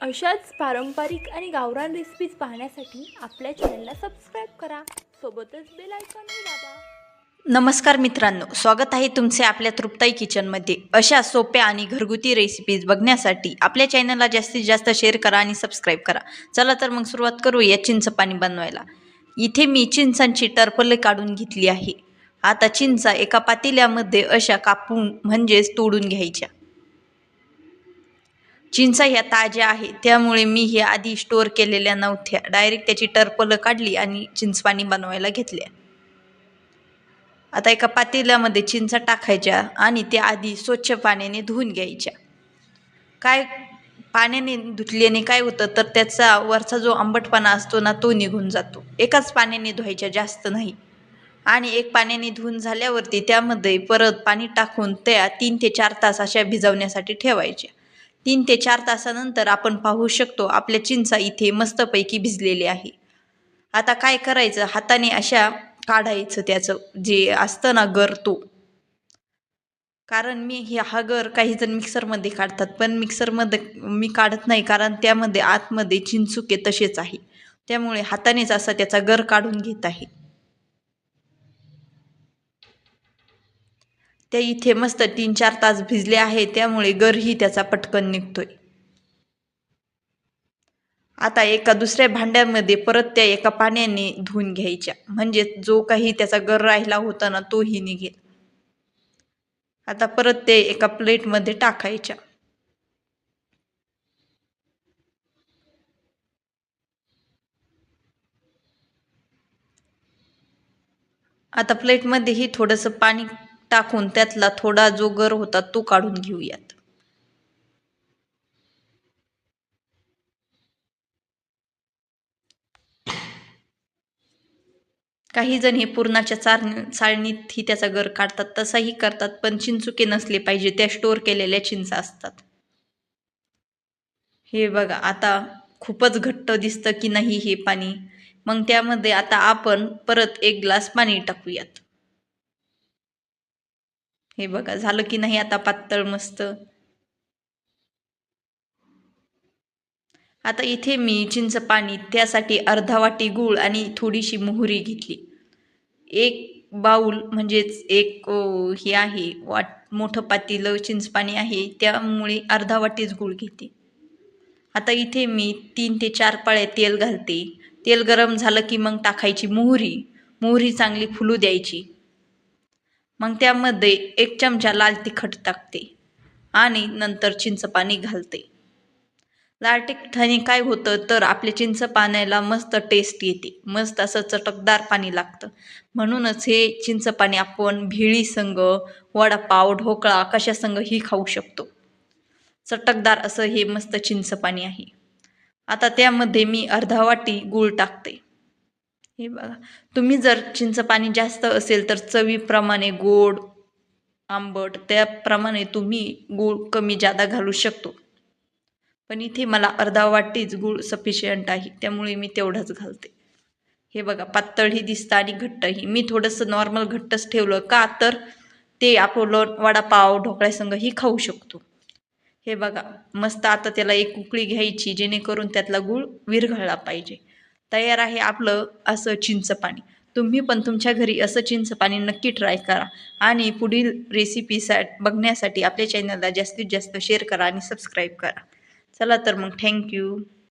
अशाच पारंपरिक आणि गावरान रेसिपीज पाहण्यासाठी आपल्या चॅनलला सबस्क्राईब करा, सोबतच बेल आयकॉनही दाबा. नमस्कार मित्रांनो, स्वागत आहे तुमचे आपल्या तृप्ताई किचनमध्ये. अशा सोप्या आणि घरगुती रेसिपीज बघण्यासाठी आपल्या चॅनलला जास्तीत जास्त शेअर करा आणि सबस्क्राईब करा. चला तर मग सुरुवात करूया चिंच पाणी बनवायला. इथे मी चिंचांची टरफले काढून घेतली आहे. आता चिंचा एका पातेल्यामध्ये अशा कापून म्हणजेच तोडून घ्यायच्या. चिंचा ह्या ताज्या आहेत, त्यामुळे मी हे आधी स्टोअर केलेल्या नव्हत्या. डायरेक्ट त्याची टरफलं काढली आणि चिंचपाणी बनवायला घेतल्या. आता एका पातेल्यामध्ये चिंचा टाकायच्या आणि त्या आधी स्वच्छ पाण्याने धुवून घ्यायच्या. पाण्याने धुतल्याने काय होतं तर त्याचा वरचा जो आंबटपणा असतो ना तो निघून जातो. एकाच पाण्याने धुवायच्या, जास्त नाही. आणि एक पाण्याने धुवून झाल्यावरती त्यामध्ये परत पाणी टाकून त्या 3 ते 4 तास अशा भिजवण्यासाठी ठेवायच्या. 3 ते 4 तासानंतर आपण पाहू शकतो आपल्या चिंचा इथे मस्तपैकी भिजलेली आहे. आता काय करायचं, हाताने अशा काढायचं त्याचं जे असतं ना गर तो. कारण हा गर काही जण मिक्सरमध्ये काढतात, पण मिक्सरमध्ये मी काढत नाही, कारण त्यामध्ये आतमध्ये चिंचुके तसेच आहे. त्यामुळे हातानेच असा त्याचा गर काढून घेत आहे. त्या इथे मस्त 3-4 तास भिजले आहे, त्यामुळे गरही त्याचा पटकन निघतोय. आता एका दुसऱ्या भांड्यामध्ये परत त्या एका पाण्याने धुवून घ्यायच्या, म्हणजे जो काही त्याचा गर राहिला होता ना तोही निघेल. आता परत ते एका प्लेटमध्ये टाकायच्या. आता प्लेटमध्येही थोडंसं पाणी टाकून त्यातला थोडा जो गर होता तो काढून घेऊयात. काही जण हे पुरणाच्या चाळणीतही त्याचा गर काढतात, तसाही करतात, पण चिंचुके नसले पाहिजे, त्या स्टोअर केलेल्या चिंचा असतात. हे बघा आता खूपच घट्ट दिसतं की नाही हे पाणी. मग त्यामध्ये आता आपण परत 1 ग्लास पाणी टाकूयात. हे बघा झालं की नाही आता पातळ मस्त. आता इथे मी चिंच पाणी त्यासाठी अर्धा वाटी गूळ आणि थोडीशी मोहरी घेतली. 1 बाऊल म्हणजेच हे आहे मोठं पातेलं चिंचपाणी आहे, त्यामुळे अर्धा वाटीच गूळ घेते. आता इथे मी 3 ते 4 पळ्या तेल घालते. तेल गरम झालं की मग टाकायची मोहरी चांगली फुलू द्यायची. मग त्यामध्ये 1 चमचा लाल तिखट टाकते आणि नंतर चिंचपाणी घालते. लाल तिखटाने काय होतं तर आपल्या चिंच पाण्याला मस्त टेस्ट येते, मस्त असं चटकदार पाणी लागतं. म्हणूनच हे चिंच पाणी आपण भेळी संग, वडापाव, ढोकळा कशा संगही खाऊ शकतो. चटकदार असं हे मस्त चिंच पाणी आहे. आता त्यामध्ये मी अर्धा वाटी गूळ टाकते. हे बघा, तुम्ही जर चिंच पाणी जास्त असेल तर चवीप्रमाणे गोड आंबट त्याप्रमाणे तुम्ही गूळ कमी जादा घालू शकतो. पण इथे मला अर्धा वाटीच गूळ सफिशियंट आहे, त्यामुळे मी तेवढंच घालते. हे बघा पातळही दिसतं आणि घट्टही. मी थोडंसं नॉर्मल घट्टच ठेवलं का तर ते आपण वडापाव ढोकळ्यासंगही खाऊ शकतो. हे बघा मस्त. आता त्याला एक उकळी घ्यायची, जेणेकरून त्यातला गूळ विरघळला पाहिजे. तयार आहे आपलं असं चिंच पाणी. तुम्ही पण तुमच्या घरी असं चिंच पाणी नक्की ट्राय करा आणि पुढील रेसिपी बघण्यासाठी आपल्या चॅनलला जास्तीत जास्त शेअर करा आणि सबस्क्राईब करा. चला तर मग थँक्यू.